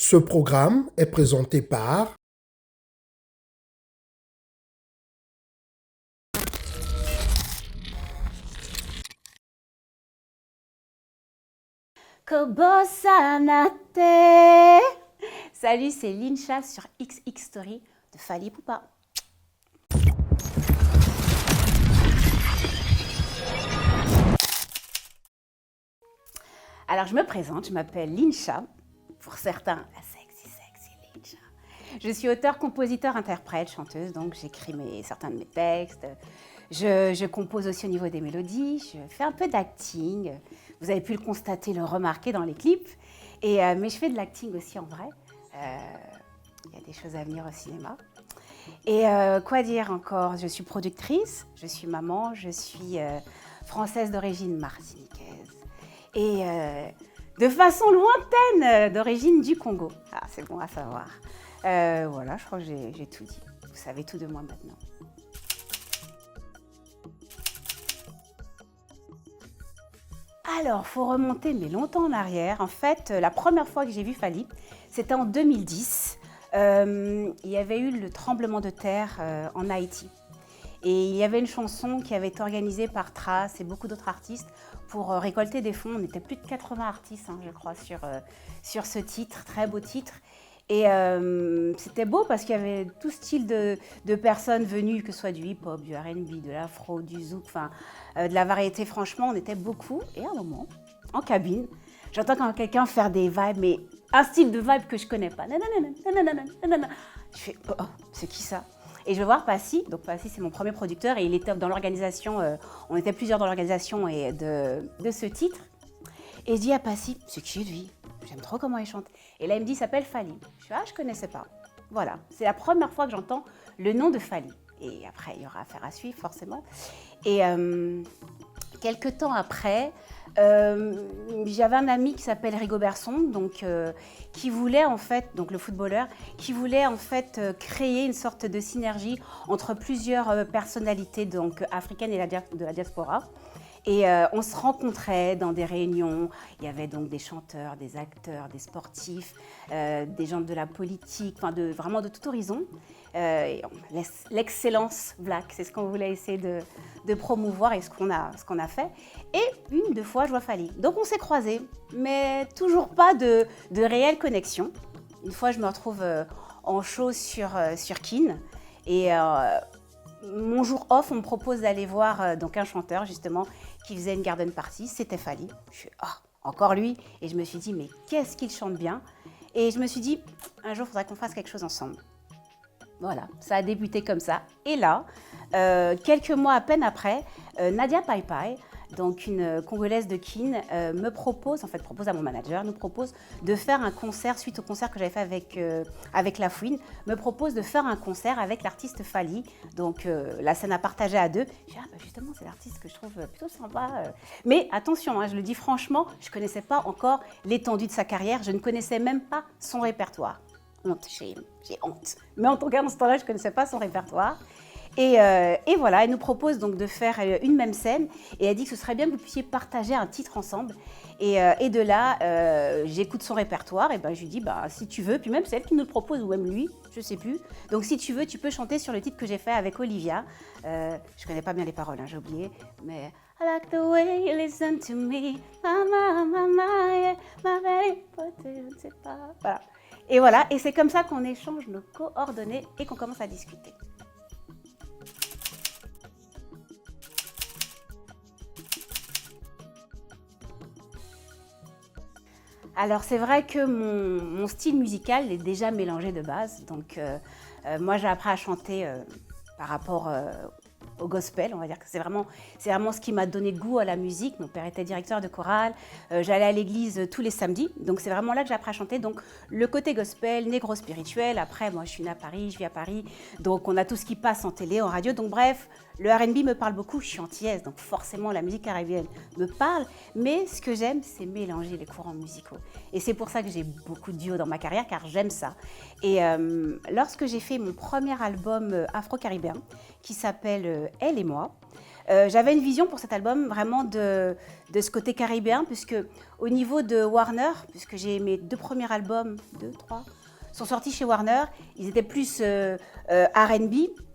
Ce programme est présenté par Kobosanate. Salut, c'est Lincha sur XX Story de Fally Ipupa. Alors, je me présente, je m'appelle Lincha, pour certains, la sexy Lincha. Je suis auteure, compositeur, interprète, chanteuse, donc j'écris certains de mes textes. Je compose aussi au niveau des mélodies, je fais un peu d'acting. Vous avez pu le constater, le remarquer dans les clips. Mais je fais de l'acting aussi en vrai. Il y a des choses à venir au cinéma. Et quoi dire encore? Je suis productrice, je suis maman, je suis française d'origine martiniquaise. Et de façon lointaine, d'origine du Congo. Ah, c'est bon à savoir. Voilà, je crois que j'ai tout dit. Vous savez tout de moi maintenant. Alors, faut remonter mais longtemps en arrière. En fait, la première fois que j'ai vu Fally, c'était en 2010. Il y avait eu le tremblement de terre en Haïti. Et il y avait une chanson qui avait été organisée par Trace et beaucoup d'autres artistes pour récolter des fonds. On était plus de 80 artistes, je crois, sur ce titre, très beau titre. Et c'était beau parce qu'il y avait tout style de personnes venues, que ce soit du hip-hop, du R&B, de l'afro, du zouk, enfin de la variété. Franchement, on était beaucoup. Et à un moment, en cabine, j'entends quand quelqu'un faire des vibes, mais un style de vibe que je connais pas. Je fais, oh, c'est qui ça? Et je vais voir Passy. Donc Passy, c'est mon premier producteur et il était dans l'organisation. On était plusieurs dans l'organisation de ce titre. Et je dis à Passy, c'est qui lui? J'aime trop comment il chante. Et là, il me dit, il s'appelle Fally. Je fais, ah, je connaissais pas. Voilà, c'est la première fois que j'entends le nom de Fally. Et après, il y aura affaire à suivre, forcément. Et quelques temps après, j'avais un ami qui s'appelle Rigo Berson, donc, qui voulait en fait, donc le footballeur, qui voulait en fait créer une sorte de synergie entre plusieurs personnalités donc africaines et de la diaspora. Et on se rencontrait dans des réunions. Il y avait donc des chanteurs, des acteurs, des sportifs, des gens de la politique, enfin vraiment de tout horizon. L'excellence black, c'est ce qu'on voulait essayer de promouvoir et ce qu'on a fait. Et deux fois, je vois Fally. Donc on s'est croisés, mais toujours pas de réelle connexion. Une fois, je me retrouve en show sur Kin. Et mon jour off, on me propose d'aller voir donc un chanteur justement qui faisait une garden party, c'était Fally. Je suis encore lui, et je me suis dit mais qu'est-ce qu'il chante bien. Et je me suis dit un jour il faudrait qu'on fasse quelque chose ensemble. Voilà, ça a débuté comme ça. Et là, quelques mois à peine après, Nadia Pai Pai, donc une Congolaise de Kin, propose à mon manager, nous propose de faire un concert, suite au concert que j'avais fait avec La Fouine, me propose de faire un concert avec l'artiste Fally, donc la scène à partager à deux. Je dis, justement, c'est l'artiste que je trouve plutôt sympa. Mais attention, je le dis franchement, je ne connaissais pas encore l'étendue de sa carrière, je ne connaissais même pas son répertoire. Honte, j'ai honte. Mais en tout cas, dans ce temps-là, je ne connaissais pas son répertoire. Et voilà, elle nous propose donc de faire une même scène et elle dit que ce serait bien que vous puissiez partager un titre ensemble. Et de là, j'écoute son répertoire et je lui dis, si tu veux, puis même c'est elle qui nous le propose ou même lui, je ne sais plus. Donc si tu veux, tu peux chanter sur le titre que j'ai fait avec Olivia. Je ne connais pas bien les paroles, j'ai oublié, mais... I like the way you listen to me, yeah, ma baby, je ne sais pas. Voilà. Et voilà, et c'est comme ça qu'on échange nos coordonnées et qu'on commence à discuter. Alors c'est vrai que mon style musical est déjà mélangé de base, donc moi j'ai appris à chanter par rapport au gospel, on va dire que c'est vraiment ce qui m'a donné goût à la musique. Mon père était directeur de chorale, j'allais à l'église tous les samedis, donc c'est vraiment là que j'ai appris à chanter. Donc le côté gospel, négro spirituel, après moi je suis née à Paris, je vis à Paris, donc on a tout ce qui passe en télé, en radio, donc bref, le R&B me parle beaucoup, je suis antillaise, donc forcément la musique caribéenne me parle, mais ce que j'aime c'est mélanger les courants musicaux. Et c'est pour ça que j'ai beaucoup de duos dans ma carrière, car j'aime ça. Et lorsque j'ai fait mon premier album afro-caribéen, qui s'appelle Elle et moi, J'avais une vision pour cet album vraiment de ce côté caribéen, puisque au niveau de Warner, puisque j'ai mes 2 premiers albums, 2, 3, sont sortis chez Warner, ils étaient plus R&B,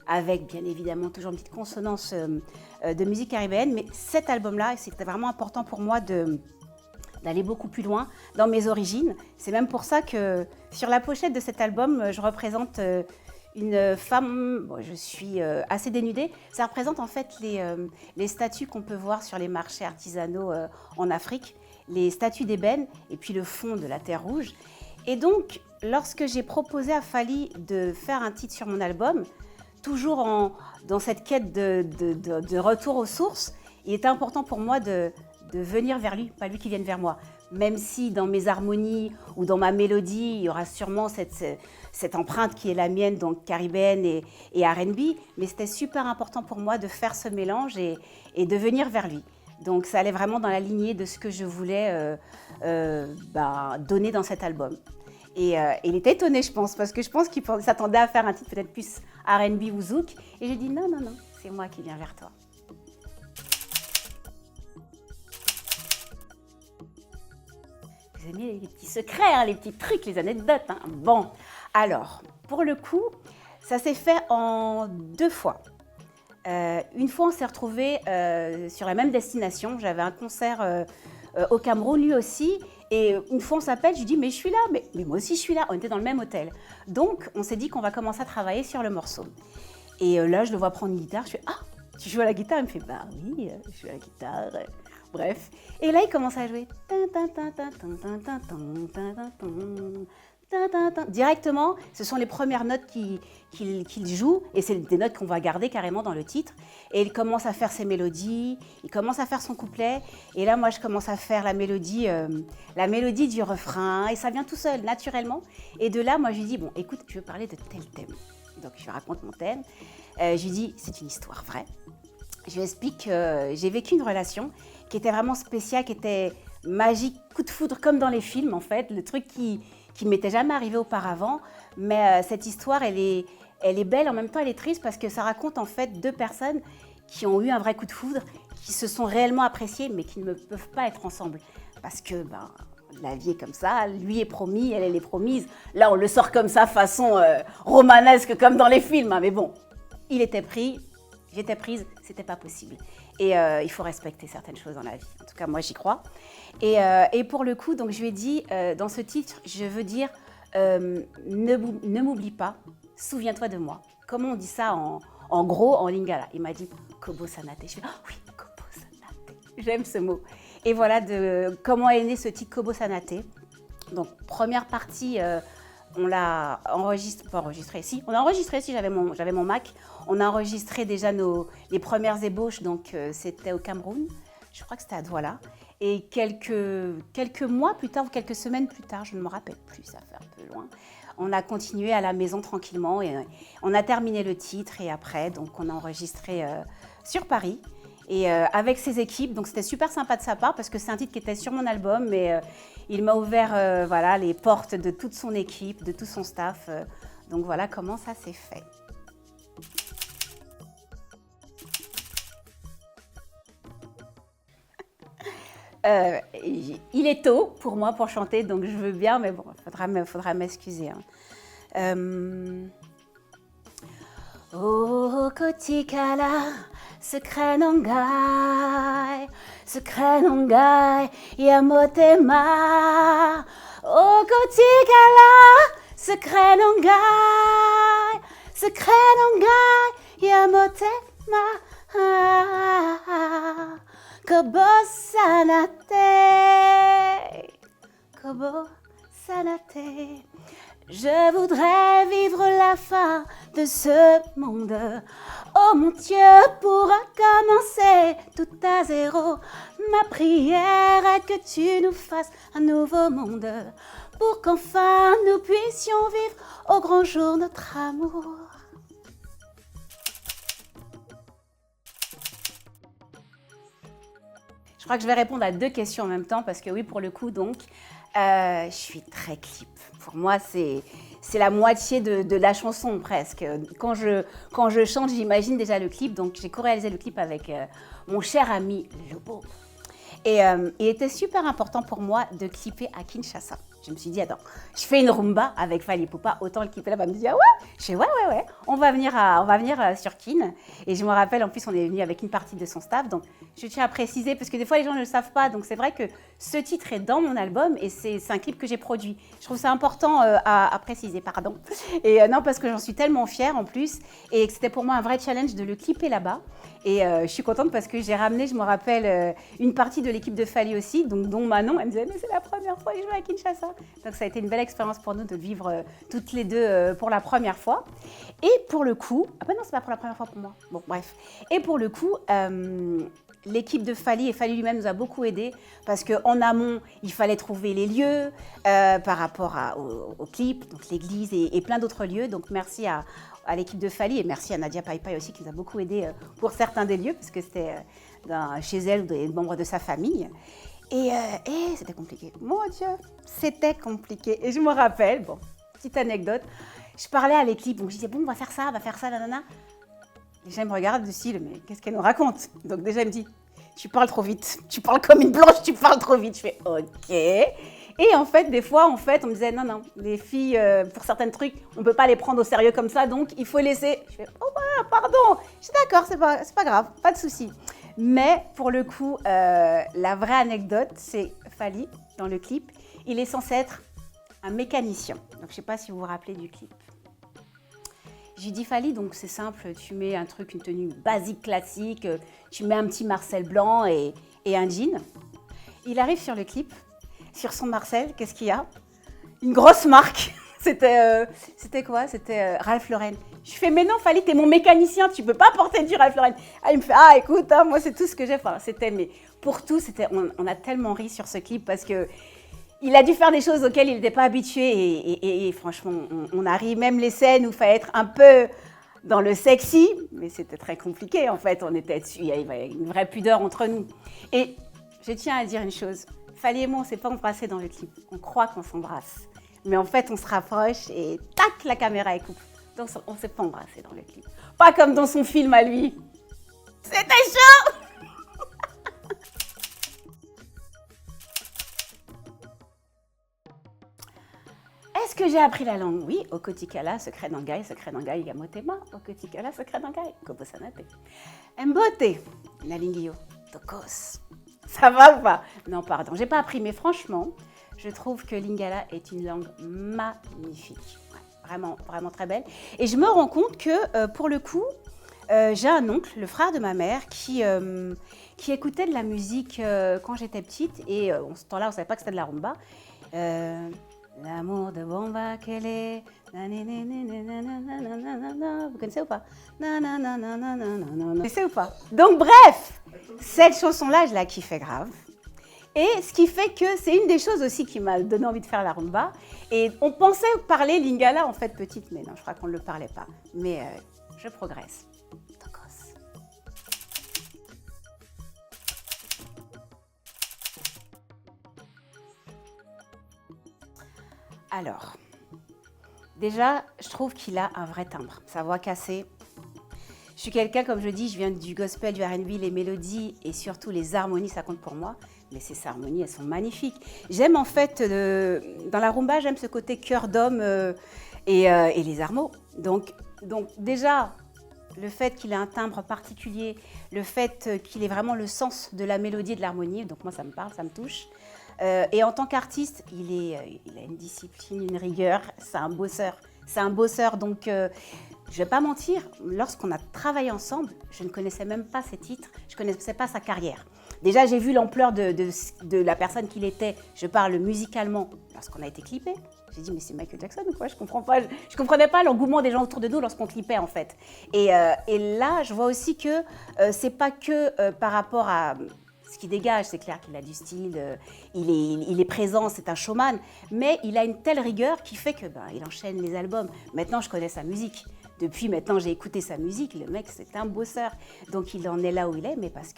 avec bien évidemment toujours une petite consonance de musique caribéenne, mais cet album-là, c'était vraiment important pour moi d'aller beaucoup plus loin dans mes origines. C'est même pour ça que sur la pochette de cet album, je représente une femme, bon, je suis assez dénudée. Ça représente en fait les statues qu'on peut voir sur les marchés artisanaux en Afrique, les statues d'ébène et puis le fond de la terre rouge. Et donc, lorsque j'ai proposé à Fally de faire un titre sur mon album, toujours dans cette quête de retour aux sources, il était important pour moi de venir vers lui, pas lui qui vienne vers moi. Même si dans mes harmonies ou dans ma mélodie, il y aura sûrement cette empreinte qui est la mienne, donc caribéenne et R&B, mais c'était super important pour moi de faire ce mélange et de venir vers lui. Donc ça allait vraiment dans la lignée de ce que je voulais donner dans cet album. Et il était étonné, je pense, parce que je pense qu'il s'attendait à faire un titre peut-être plus R&B ou zouk. Et j'ai dit non, c'est moi qui viens vers toi. Vous aimez les petits secrets, hein, les petits trucs, les anecdotes. Hein. Bon, alors, pour le coup, ça s'est fait en 2 fois. Une fois, on s'est retrouvés sur la même destination. J'avais un concert au Cameroun, lui aussi. Et une fois, on s'appelle, je lui dis, mais je suis là, mais moi aussi, je suis là. On était dans le même hôtel. Donc, on s'est dit qu'on va commencer à travailler sur le morceau. Et là, je le vois prendre une guitare. Je fais, ah, tu joues à la guitare? Il me fait, bah oui, je joue à la guitare. Bref. Et là, il commence à jouer. Directement, ce sont les premières notes qu'il joue, et c'est des notes qu'on va garder carrément dans le titre. Et il commence à faire ses mélodies, il commence à faire son couplet, et là, moi, je commence à faire la mélodie du refrain, et ça vient tout seul, naturellement. Et de là, moi, je lui dis, bon, écoute, je veux parler de tel thème. Donc, je lui raconte mon thème. Je lui dis, c'est une histoire vraie. Je lui explique que j'ai vécu une relation qui était vraiment spéciale, qui était magique, coup de foudre, comme dans les films, en fait, le truc qui ne m'était jamais arrivé auparavant. Mais cette histoire, elle est belle, en même temps, elle est triste, parce que ça raconte en fait 2 personnes qui ont eu un vrai coup de foudre, qui se sont réellement appréciées, mais qui ne peuvent pas être ensemble. Parce que la vie est comme ça, lui est promis, elle est promise. Là, on le sort comme ça, façon romanesque, comme dans les films. Hein. Mais bon, il était pris, j'étais prise, c'était pas possible. Et il faut respecter certaines choses dans la vie. En tout cas, moi, j'y crois. Et pour le coup, donc, je lui ai dit, dans ce titre, je veux dire, ne m'oublie pas, souviens-toi de moi. Comment on dit ça en gros, en lingala? Il m'a dit Kobo Sanate. Je fais, ah oui, Kobo Sanate. J'aime ce mot. Et voilà comment est né ce titre Kobo Sanate. Donc, première partie, on l'a enregistré. Si, on a enregistré, si j'avais mon Mac. On a enregistré déjà les premières ébauches, donc c'était au Cameroun. Je crois que c'était à Douala. Et quelques mois plus tard, ou quelques semaines plus tard, je ne me rappelle plus, ça fait un peu loin, on a continué à la maison tranquillement et on a terminé le titre. Et après, donc, on a enregistré sur Paris. Et avec ses équipes, donc c'était super sympa de sa part parce que c'est un titre qui était sur mon album, mais il m'a ouvert les portes de toute son équipe, de tout son staff. Donc voilà comment ça s'est fait. Il est tôt pour moi pour chanter, donc je veux bien, mais bon, faudra m'excuser. Hein. Oh, Kotikala, secret nongai, yamotema. Oh, Kotikala, secret nongai, yamotema. Kobo Sanate, Kobo Sanate. Je voudrais vivre la fin de ce monde. Oh mon Dieu, pour recommencer tout à zéro. Ma prière est que tu nous fasses un nouveau monde, pour qu'enfin nous puissions vivre au grand jour notre amour. Je crois que je vais répondre à 2 questions en même temps parce que oui, pour le coup, donc, je suis très clip. Pour moi, c'est c'est la moitié de la chanson presque. Quand je chante, j'imagine déjà le clip. Donc j'ai co-réalisé le clip avec mon cher ami Lobo. Et il était super important pour moi de clipper à Kinshasa. Je me suis dit, attends, je fais une rumba avec Fally Ipupa, autant le clipper là-bas. Elle me dit, ah ouais? Je fais, ouais, on va venir sur Kin. Et je me rappelle, en plus, on est venu avec une partie de son staff. Donc, je tiens à préciser, parce que des fois, les gens ne le savent pas. Donc, c'est vrai que ce titre est dans mon album et c'est un clip que j'ai produit. Je trouve ça important à préciser, pardon. Et non, parce que j'en suis tellement fière en plus. Et que c'était pour moi un vrai challenge de le clipper là-bas. Et je suis contente parce que j'ai ramené, je me rappelle, une partie de l'équipe de Fally aussi, donc, dont Manon. Elle me disait, mais c'est la première fois que je joue à Kinshasa. Donc ça a été une belle expérience pour nous de le vivre toutes les deux pour la première fois. Et pour le coup, ah ben non, c'est pas pour la première fois pour moi. Bon, bref. Et pour le coup, l'équipe de Fally et Fally lui-même nous a beaucoup aidés parce qu'en amont, il fallait trouver les lieux par rapport au clip, donc l'église et plein d'autres lieux. Donc merci à l'équipe de Fally et merci à Nadia Paipai aussi qui nous a beaucoup aidés pour certains des lieux parce que c'était chez elle ou des membres de sa famille. Et c'était compliqué. Mon Dieu, c'était compliqué. Et je me rappelle, bon, petite anecdote, je parlais à l'équipe, donc je disais, bon, on va faire ça, nanana. Les gens me regardent du style, mais qu'est-ce qu'elle nous raconte? Donc déjà, elle me dit, tu parles trop vite, tu parles comme une blanche, tu parles trop vite. Je fais, ok. Et en fait, des fois, on me disait, non, les filles, pour certains trucs, on ne peut pas les prendre au sérieux comme ça, donc il faut laisser. Je fais, oh, bah, pardon. Je suis d'accord, c'est pas grave, pas de souci. Mais pour le coup, la vraie anecdote, c'est Fally, dans le clip, il est censé être un mécanicien. Donc, je ne sais pas si vous vous rappelez du clip. J'ai dit Fally, donc c'est simple, tu mets un truc, une tenue basique, classique, tu mets un petit Marcel blanc et un jean. Il arrive sur le clip, sur son Marcel, qu'est-ce qu'il y a? Une grosse marque. C'était quoi? C'était Ralph Lauren. Je fais, mais non, Fally, t'es mon mécanicien, tu peux pas porter du Ralph Lauren. Ah, il me fait, ah, écoute, hein, moi, c'est tout ce que j'ai. Enfin, mais pour tout, on a tellement ri sur ce clip parce que il a dû faire des choses auxquelles il n'était pas habitué et franchement, on a ri. Même les scènes où il fallait être un peu dans le sexy, mais c'était très compliqué, en fait. Il y avait une vraie pudeur entre nous. Et je tiens à dire une chose. Fally et moi, on ne s'est pas embrassés dans le clip. On croit qu'on s'embrasse. Mais en fait, on se rapproche et tac, la caméra est coupe. Donc, on ne s'est pas embrassé dans le clip. Pas comme dans son film à lui. C'était chaud! Est-ce que j'ai appris la langue? Oui, Okotikala, secret d'Angai, Yamotema, Okotikala, secret d'Angai, Kobosanate. Mbote, Nalingio, Tokos. Ça va ou pas? Non, pardon, j'ai pas appris, mais franchement, je trouve que Lingala est une langue magnifique. Ouais, vraiment, vraiment très belle. Et je me rends compte que, pour le coup, j'ai un oncle, le frère de ma mère, qui écoutait de la musique quand j'étais petite. Et en ce temps-là, on ne savait pas que c'était de la rumba. L'amour de Bomba qu'elle est. Vous connaissez ou pas? Vous connaissez ou pas? Donc bref, cette chanson-là, je la kiffais grave. Et ce qui fait que c'est une des choses aussi qui m'a donné envie de faire la rumba. Et on pensait parler lingala en fait petite, mais non, je crois qu'on ne le parlait pas. Mais je progresse. Tokos. Alors, déjà, je trouve qu'il a un vrai timbre. Sa voix cassée. Je suis quelqu'un, comme je dis, je viens du gospel, du R&B, les mélodies et surtout les harmonies, ça compte pour moi. Mais ces harmonies, elles sont magnifiques. J'aime en fait, dans la rumba, j'aime ce côté cœur d'homme et les armos. Donc déjà, le fait qu'il ait un timbre particulier, le fait qu'il ait vraiment le sens de la mélodie et de l'harmonie, donc moi ça me parle, ça me touche. Et en tant qu'artiste, il a une discipline, une rigueur, c'est un bosseur. C'est un bosseur, donc je ne vais pas mentir, lorsqu'on a travaillé ensemble, je ne connaissais même pas ses titres, je ne connaissais pas sa carrière. Déjà, j'ai vu l'ampleur de la personne qu'il était, je parle musicalement, lorsqu'on a été clippé. J'ai dit, mais c'est Michael Jackson ou quoi? Je ne comprenais pas l'engouement des gens autour de nous lorsqu'on clippait, en fait. Et là, je vois aussi que c'est pas que par rapport à ce qui dégage, c'est clair qu'il a du style, il est présent, c'est un showman, mais il a une telle rigueur qui fait que il enchaîne les albums. Maintenant, je connais sa musique. Depuis maintenant, j'ai écouté sa musique. Le mec, c'est un bosseur. Donc, il en est là où il est, mais parce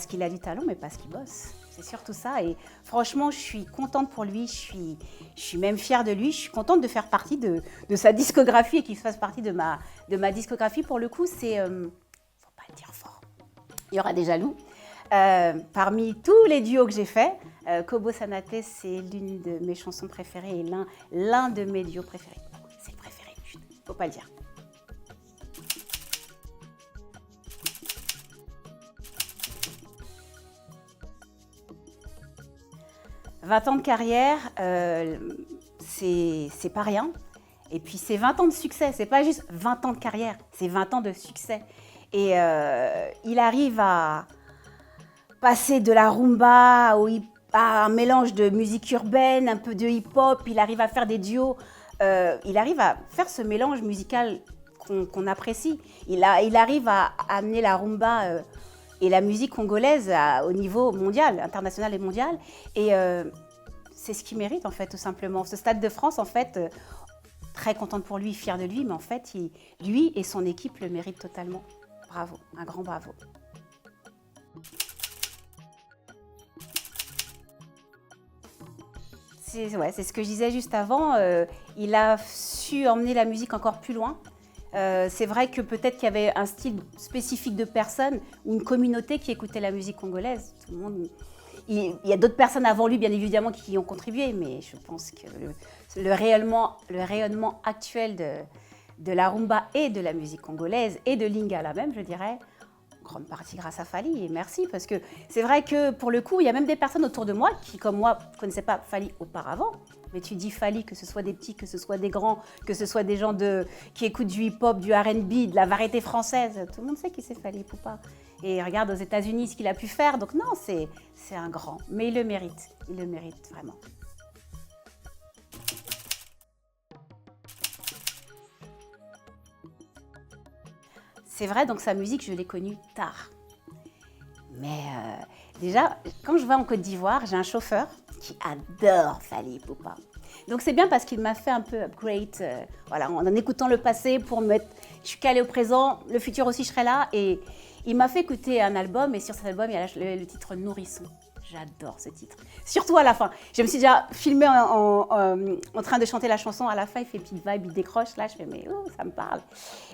qu'il a du talent, mais parce qu'il bosse. C'est surtout ça. Et franchement, je suis contente pour lui. Je suis même fière de lui. Je suis contente de faire partie de sa discographie et qu'il fasse partie de ma discographie. Pour le coup, c'est... faut pas le dire fort. Il y aura des jaloux. Parmi tous les duos que j'ai faits, Kobo Sanate, c'est l'une de mes chansons préférées et l'un de mes duos préférés. C'est le préféré, faut pas le dire. « 20 ans de carrière, c'est pas rien. Et puis c'est 20 ans de succès, c'est pas juste 20 ans de carrière, c'est 20 ans de succès. Et il arrive à passer de la rumba à un mélange de musique urbaine, un peu de hip-hop, il arrive à faire des duos, il arrive à faire ce mélange musical qu'on apprécie. Il arrive à amener la rumba et la musique congolaise au niveau mondial, international et mondial. Et c'est ce qu'il mérite en fait, tout simplement. Ce Stade de France, en fait, très contente pour lui, fière de lui, mais en fait, lui et son équipe le méritent totalement. Bravo, un grand bravo. C'est ce que je disais juste avant, il a su emmener la musique encore plus loin. C'est vrai que peut-être qu'il y avait un style spécifique de personnes ou une communauté qui écoutait la musique congolaise. Tout le monde, il y a d'autres personnes avant lui, bien évidemment, qui y ont contribué, mais je pense que le rayonnement actuel de la rumba et de la musique congolaise et de Lingala même, je dirais, grande partie grâce à Fally, et merci, parce que c'est vrai que pour le coup, il y a même des personnes autour de moi qui, comme moi, ne connaissaient pas Fally auparavant. Mais tu dis Fally, que ce soit des petits, que ce soit des grands, que ce soit des gens qui écoutent du hip-hop, du R&B, de la variété française, tout le monde sait qui c'est Fally Ipupa. Et regarde aux États-Unis ce qu'il a pu faire, donc non, c'est un grand, mais il le mérite vraiment. C'est vrai, donc sa musique, je l'ai connue tard. Mais déjà, quand je vais en Côte d'Ivoire, j'ai un chauffeur qui adore Fally Ipupa. Donc c'est bien parce qu'il m'a fait un peu upgrade, voilà, en écoutant le passé pour me mettre, je suis calée au présent, le futur aussi je serai là. Et il m'a fait écouter un album et sur cet album, il y a le titre Nourrisson. J'adore ce titre, surtout à la fin. Je me suis déjà filmée en train de chanter la chanson. À la fin, il fait petite vibe, il décroche. Là, je fais, mais oh, ça me parle.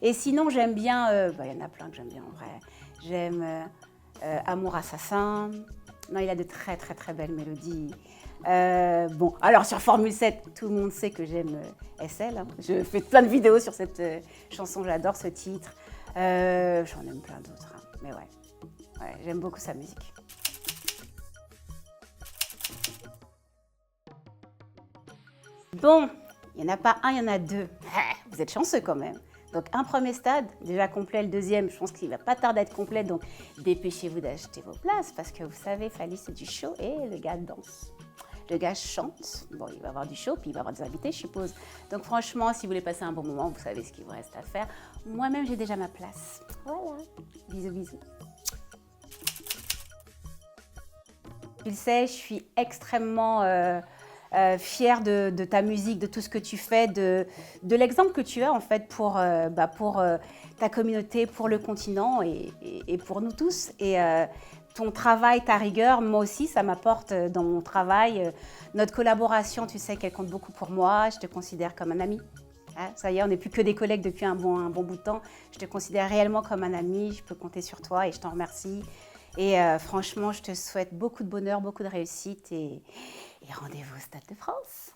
Et sinon, j'aime bien, il y en a plein que j'aime bien en vrai. J'aime Amour Assassin. Non, il a de très, très, très belles mélodies. Bon, alors sur Formule 7, tout le monde sait que j'aime SL. Hein. Je fais plein de vidéos sur cette chanson, j'adore ce titre. J'en aime plein d'autres, hein. Mais ouais, j'aime beaucoup sa musique. Bon, il n'y en a pas un, il y en a deux. Vous êtes chanceux quand même. Donc un premier stade, déjà complet, le deuxième, je pense qu'il ne va pas tarder à être complet, donc dépêchez-vous d'acheter vos places parce que vous savez, Fally c'est du show et le gars danse. Le gars chante, bon il va avoir du show, puis il va avoir des invités je suppose. Donc franchement, si vous voulez passer un bon moment, vous savez ce qu'il vous reste à faire. Moi-même j'ai déjà ma place. Voilà, bisous bisous. Tu le sais, je suis extrêmement fière de ta musique, de tout ce que tu fais, de l'exemple que tu as en fait pour ta communauté, pour le continent et pour nous tous. Et ton travail, ta rigueur, moi aussi, ça m'apporte dans mon travail. Notre collaboration, tu sais qu'elle compte beaucoup pour moi. Je te considère comme un ami. Hein, ça y est, on n'est plus que des collègues depuis un bon bout de temps. Je te considère réellement comme un ami. Je peux compter sur toi et je t'en remercie. Et franchement, je te souhaite beaucoup de bonheur, beaucoup de réussite et rendez-vous au Stade de France.